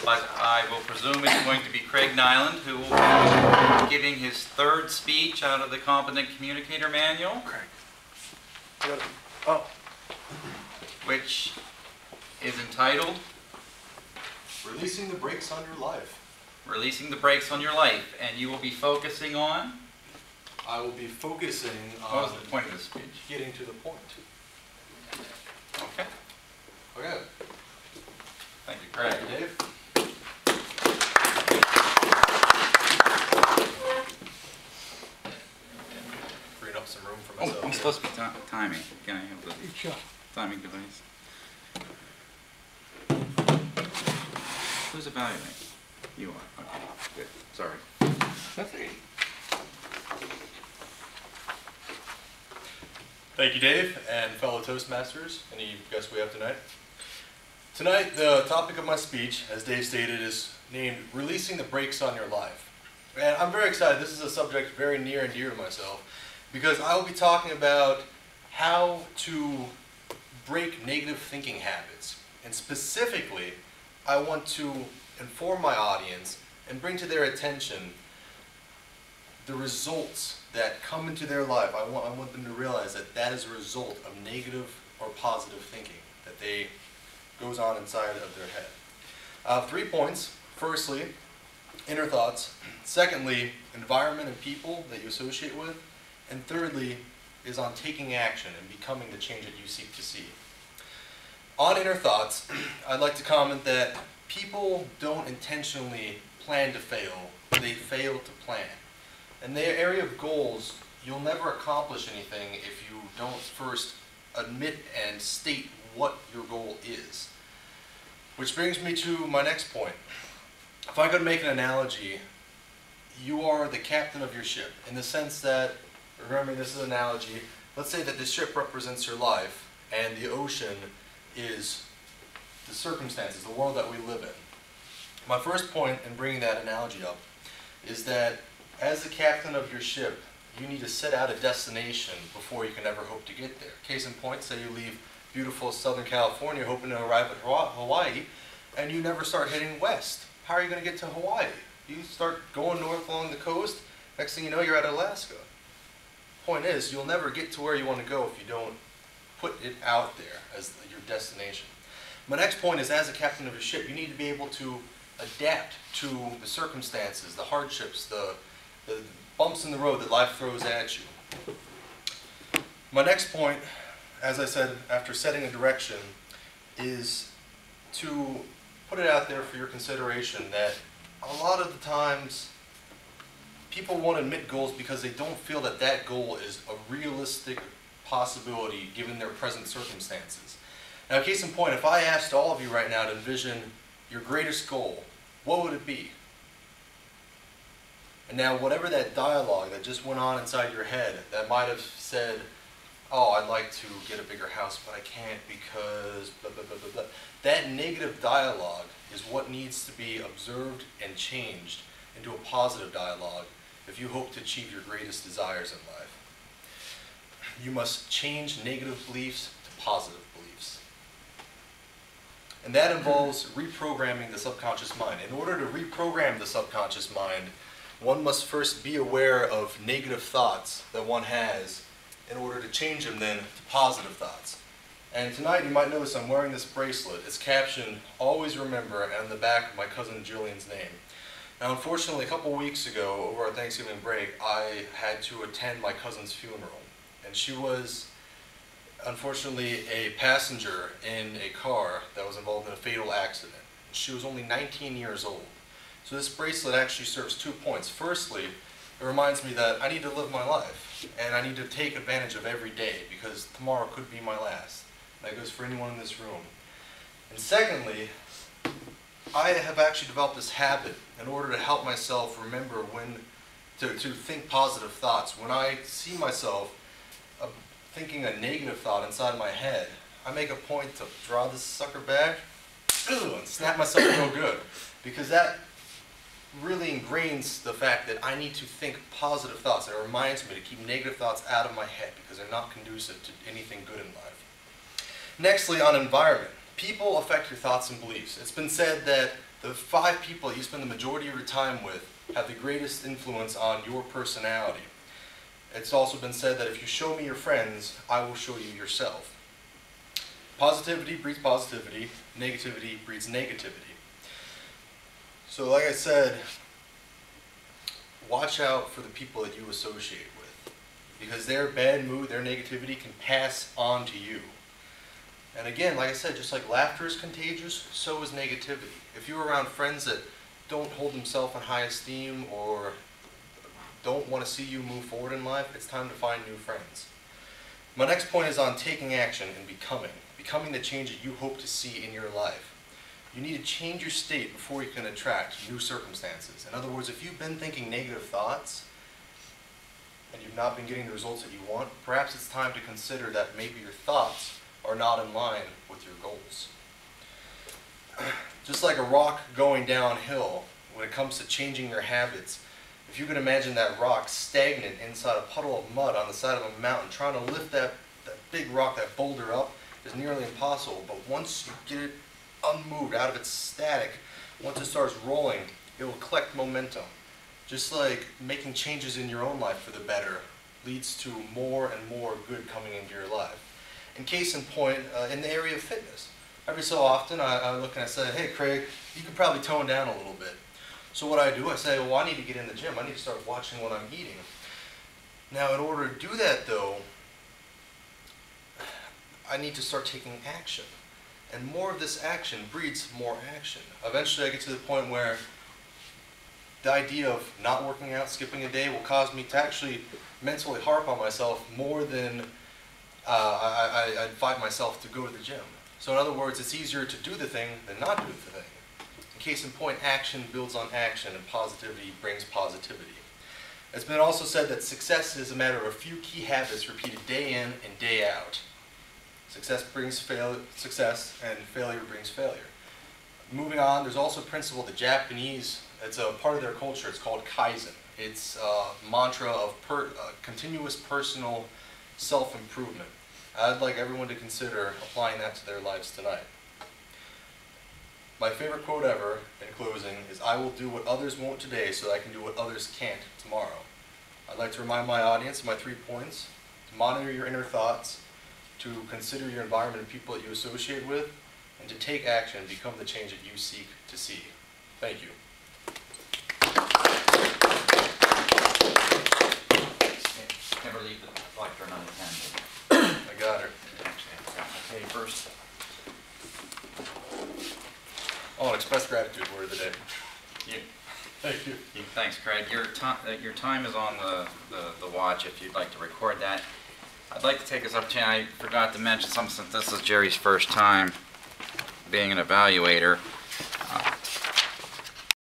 but I will presume it's going to be Craig Nyland who will be giving his third speech out of the Competent Communicator Manual. Craig. Oh. Which is entitled Releasing the Brakes on Your Life. Releasing the Brakes on Your Life. And you will be focusing on? I will be focusing on... What was the point of the speech? Getting to the point. Okay. Okay. Thank you, Craig. Thank you, Dave. Freeing up some room for myself. Oh, I'm supposed to be timing. Can I have the timing device? Who's evaluating? You are. Okay, good. Sorry. That's 80. Thank you, Dave, and fellow Toastmasters. Any guests we have tonight? Tonight, the topic of my speech, as Dave stated, is named Releasing the Brakes on Your Life. And I'm very excited. This is a subject very near and dear to myself because I will be talking about how to break negative thinking habits. And specifically, I want to inform my audience and bring to their attention the results that come into their life. I want them to realize that that is a result of negative or positive thinking that goes on inside of their head. 3 points. Firstly, inner thoughts. Secondly, environment and people that you associate with. And thirdly, is on taking action and becoming the change that you seek to see. On inner thoughts, I'd like to comment that people don't intentionally plan to fail, they fail to plan. In the area of goals, you'll never accomplish anything if you don't first admit and state what your goal is. Which brings me to my next point. If I could make an analogy, you are the captain of your ship, in the sense that, remember this is an analogy, let's say that the ship represents your life, and the ocean is the circumstances, the world that we live in. My first point in bringing that analogy up is that as the captain of your ship, you need to set out a destination before you can ever hope to get there. Case in point, say you leave beautiful Southern California hoping to arrive at Hawaii, and you never start heading west. How are you going to get to Hawaii? You start going north along the coast, next thing you know you're at Alaska. Point is, you'll never get to where you want to go if you don't put it out there as your destination. My next point is, as a captain of your ship, you need to be able to adapt to the circumstances, the hardships, the bumps in the road that life throws at you. My next point, as I said, after setting a direction, is to put it out there for your consideration that a lot of the times people won't admit goals because they don't feel that that goal is a realistic possibility given their present circumstances. Now, case in point, if I asked all of you right now to envision your greatest goal, what would it be? And now, whatever that dialogue that just went on inside your head that might have said, oh, I'd like to get a bigger house, but I can't because blah, blah, blah, blah, blah. That negative dialogue is what needs to be observed and changed into a positive dialogue if you hope to achieve your greatest desires in life. You must change negative beliefs to positive beliefs. And that involves reprogramming the subconscious mind. In order to reprogram the subconscious mind, one must first be aware of negative thoughts that one has in order to change them then to positive thoughts. And tonight you might notice I'm wearing this bracelet. It's captioned, "Always Remember," and on the back of my cousin Jillian's name. Now, unfortunately, a couple weeks ago, over our Thanksgiving break, I had to attend my cousin's funeral. And she was, unfortunately, a passenger in a car that was involved in a fatal accident. She was only 19 years old. So this bracelet actually serves 2 points. Firstly, it reminds me that I need to live my life, and I need to take advantage of every day, because tomorrow could be my last. That goes for anyone in this room. And secondly, I have actually developed this habit in order to help myself remember when to think positive thoughts. When I see myself thinking a negative thought inside my head, I make a point to draw this sucker back and snap myself real good, because that really ingrains the fact that I need to think positive thoughts. It reminds me to keep negative thoughts out of my head because they're not conducive to anything good in life. Nextly, on environment. people affect your thoughts and beliefs. It's been said that the 5 people that you spend the majority of your time with have the greatest influence on your personality. It's also been said that if you show me your friends, I will show you yourself. Positivity breeds positivity, negativity breeds negativity. So like I said, watch out for the people that you associate with, because their bad mood, their negativity can pass on to you. And again, like I said, just like laughter is contagious, so is negativity. If you're around friends that don't hold themselves in high esteem or don't want to see you move forward in life, it's time to find new friends. My next point is on taking action and becoming the change that you hope to see in your life. You need to change your state before you can attract new circumstances. In other words, if you've been thinking negative thoughts and you've not been getting the results that you want, perhaps it's time to consider that maybe your thoughts are not in line with your goals. Just like a rock going downhill, when it comes to changing your habits, if you can imagine that rock stagnant inside a puddle of mud on the side of a mountain, trying to lift that big rock, that boulder up, is nearly impossible. But once you get it unmoved, out of its static, once it starts rolling, it will collect momentum. Just like making changes in your own life for the better leads to more and more good coming into your life. In case in point, in the area of fitness, every so often I look and I say, hey Craig, you could probably tone down a little bit. So what I do, I say, well, I need to get in the gym. I need to start watching what I'm eating. Now in order to do that though, I need to start taking action. And more of this action breeds more action. Eventually I get to the point where the idea of not working out, skipping a day, will cause me to actually mentally harp on myself more than I'd fight myself to go to the gym. So in other words, it's easier to do the thing than not do the thing. In case in point, action builds on action and positivity brings positivity. It's been also said that success is a matter of a few key habits repeated day in and day out. Success brings success and failure brings failure. Moving on, there's also a principle, the Japanese, it's a part of their culture, it's called Kaizen. It's a mantra of continuous personal self-improvement. I'd like everyone to consider applying that to their lives tonight. My favorite quote ever, in closing, is, I will do what others won't today so that I can do what others can't tomorrow. I'd like to remind my audience of my 3 points: to monitor your inner thoughts, to consider your environment and people that you associate with, and to take action and become the change that you seek to see. Thank you. Never leave the lectern unattended. I got her. Okay, first. Oh, an express gratitude word of the day. Thank you. Thanks, Craig. Your time is on the watch if you'd like to record that. I'd like to take this opportunity, I forgot to mention something since this is Jerry's first time being an evaluator.